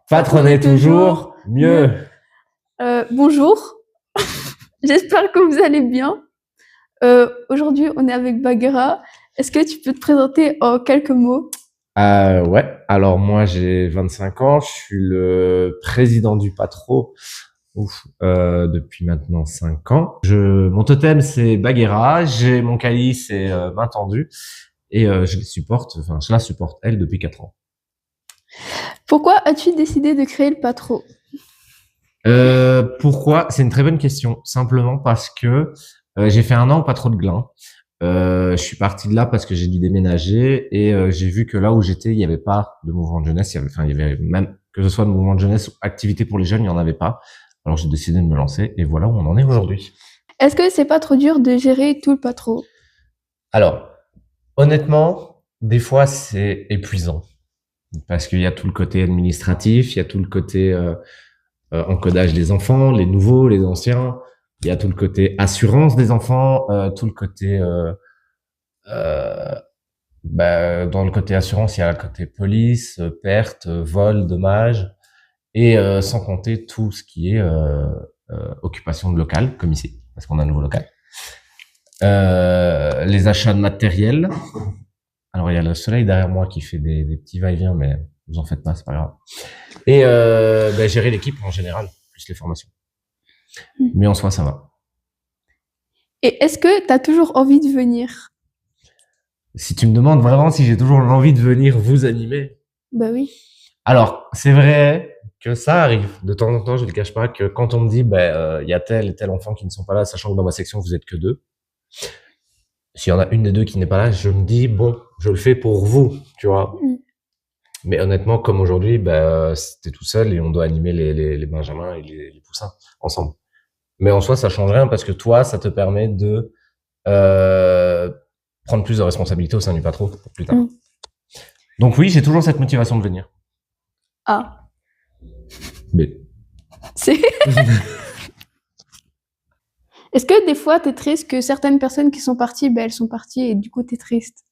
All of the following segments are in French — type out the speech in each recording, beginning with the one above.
Patronner toujours mieux. Bonjour, j'espère que vous allez bien. Aujourd'hui, on est avec Bagheera. Est-ce que tu peux te présenter en quelques mots? Ouais, alors moi j'ai 25 ans, je suis le président du Patro depuis maintenant 5 ans. Mon totem c'est Bagheera, j'ai mon calice et main tendue et je la supporte elle depuis 4 ans. Pourquoi as-tu décidé de créer le Patro? Pourquoi? C'est une très bonne question. Simplement parce que j'ai fait 1 an au Patro de Glun. Je suis parti de là parce que j'ai dû déménager et j'ai vu que là où j'étais, il n'y avait pas de mouvement de jeunesse. Il y avait même que ce soit de mouvement de jeunesse ou activité pour les jeunes, il n'y en avait pas. Alors j'ai décidé de me lancer et voilà où on en est aujourd'hui. Est-ce que c'est pas trop dur de gérer tout le Patro? Alors, honnêtement, des fois c'est épuisant parce qu'il y a tout le côté administratif, il y a tout le côté encodage des enfants, les nouveaux, les anciens. Il y a tout le côté assurance des enfants, tout le côté dans le côté assurance, il y a le côté police, perte, vol, dommage, et sans compter tout ce qui est occupation de local, comme ici, parce qu'on a un nouveau local. Les achats de matériel. Alors il y a le soleil derrière moi qui fait des petits va-et-vient, mais vous en faites pas, c'est pas grave. Et gérer l'équipe en général, plus les formations. Mais en soi, ça va. Et est-ce que tu as toujours envie de venir? Si tu me demandes vraiment si j'ai toujours l'envie de venir vous animer. Bah oui. Alors, c'est vrai que ça arrive. De temps en temps, je ne le cache pas, que quand on me dit, y a tel et tel enfant qui ne sont pas là, sachant que dans ma section, vous êtes que 2. S'il y en a une des 2 qui n'est pas là, je me dis, bon, je le fais pour vous, tu vois. Mais honnêtement, comme aujourd'hui, c'était tout seul et on doit animer les benjamins et les poussins ensemble. Mais en soi, ça change rien parce que toi, ça te permet de prendre plus de responsabilités au sein du Patro pour plus tard. Donc oui, j'ai toujours cette motivation de venir. Ah. Mais c'est... Est-ce que des fois, t'es triste que certaines personnes qui sont parties, elles sont parties et du coup, t'es triste?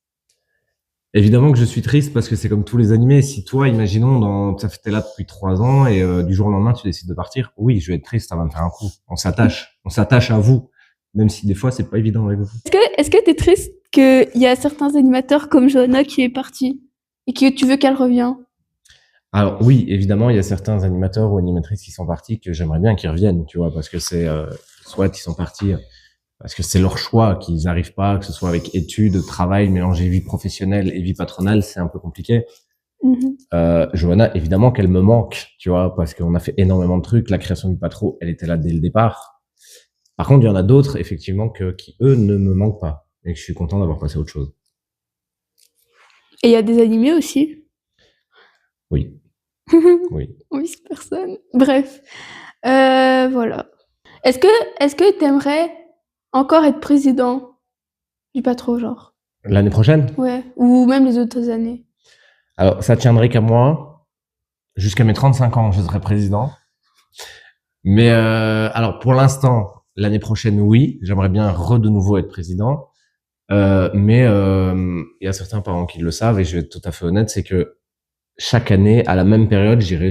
Évidemment que je suis triste parce que c'est comme tous les animés. Si toi, imaginons, t'es là depuis 3 ans et du jour au lendemain, tu décides de partir. Oui, je vais être triste, ça va me faire un coup. On s'attache à vous, même si des fois, c'est pas évident avec vous. Est-ce que t'es triste qu'il y a certains animateurs comme Johanna qui est partie et que tu veux qu'elle revienne? Alors oui, évidemment, il y a certains animateurs ou animatrices qui sont partis que j'aimerais bien qu'ils reviennent, tu vois, parce que c'est soit ils sont partis parce que c'est leur choix, qu'ils n'arrivent pas, que ce soit avec études, travail, mélanger vie professionnelle et vie patronale, c'est un peu compliqué. Johanna, évidemment qu'elle me manque, tu vois, parce qu'on a fait énormément de trucs. La création du Patro, elle était là dès le départ. Par contre, il y en a d'autres, effectivement, qui eux ne me manquent pas et que je suis content d'avoir passé à autre chose. Et il y a des animés aussi? Oui. Oui. Oui, c'est personne. Bref. Voilà. Est-ce que t'aimerais encore être président du Patro, genre? L'année prochaine? Ouais. Ou même les autres années? Alors, ça tiendrait qu'à moi. Jusqu'à mes 35 ans, je serai président. Mais alors, pour l'instant, l'année prochaine, oui. J'aimerais bien de nouveau être président. Mais il y a certains parents qui le savent et je vais être tout à fait honnête, c'est que chaque année, à la même période, j'irai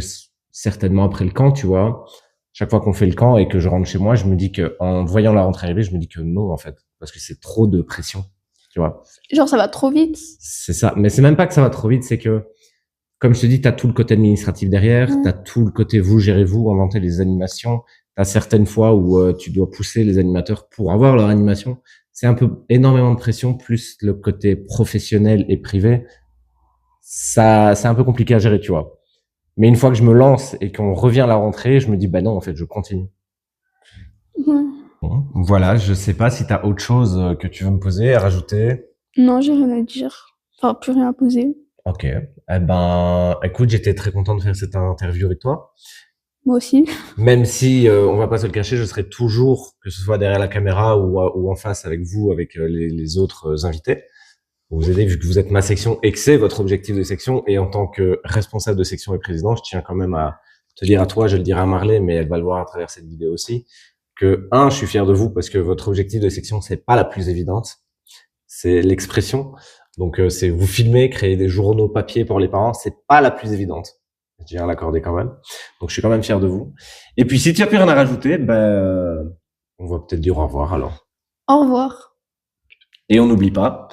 certainement après le camp, tu vois. Chaque fois qu'on fait le camp et que je rentre chez moi, je me dis que, en voyant la rentrée arriver, je me dis que non, en fait. Parce que c'est trop de pression, tu vois. Genre, ça va trop vite. C'est ça. Mais c'est même pas que ça va trop vite, c'est que, comme je te dis, t'as tout le côté administratif derrière, t'as tout le côté vous, gérez-vous, inventez les animations. T'as certaines fois où tu dois pousser les animateurs pour avoir leur animation. C'est un peu énormément de pression, plus le côté professionnel et privé. Ça, c'est un peu compliqué à gérer, tu vois. Mais une fois que je me lance et qu'on revient à la rentrée, je me dis, non, en fait, je continue. Bon, voilà, je sais pas si t'as autre chose que tu veux me poser, à rajouter. Non, j'ai rien à dire. Enfin, plus rien à poser. Ok. Eh ben, écoute, j'étais très content de faire cette interview avec toi. Moi aussi. Même si, on va pas se le cacher, je serai toujours, que ce soit derrière la caméra ou en face avec vous, avec les autres invités, pour vous aider, vu que vous êtes ma section et que c'est votre objectif de section. Et en tant que responsable de section et président, je tiens quand même à te dire à toi, je le dirai à Marley, mais elle va le voir à travers cette vidéo aussi, que je suis fier de vous parce que votre objectif de section, c'est pas la plus évidente. C'est l'expression. Donc, c'est vous filmer, créer des journaux papier pour les parents, c'est pas la plus évidente. je tiens à l'accorder quand même. Donc, je suis quand même fier de vous. Et puis, si tu n'as plus rien à rajouter, on va peut-être dire au revoir alors. Au revoir. Et on n'oublie pas.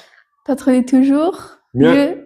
Patronner toujours. Mieux.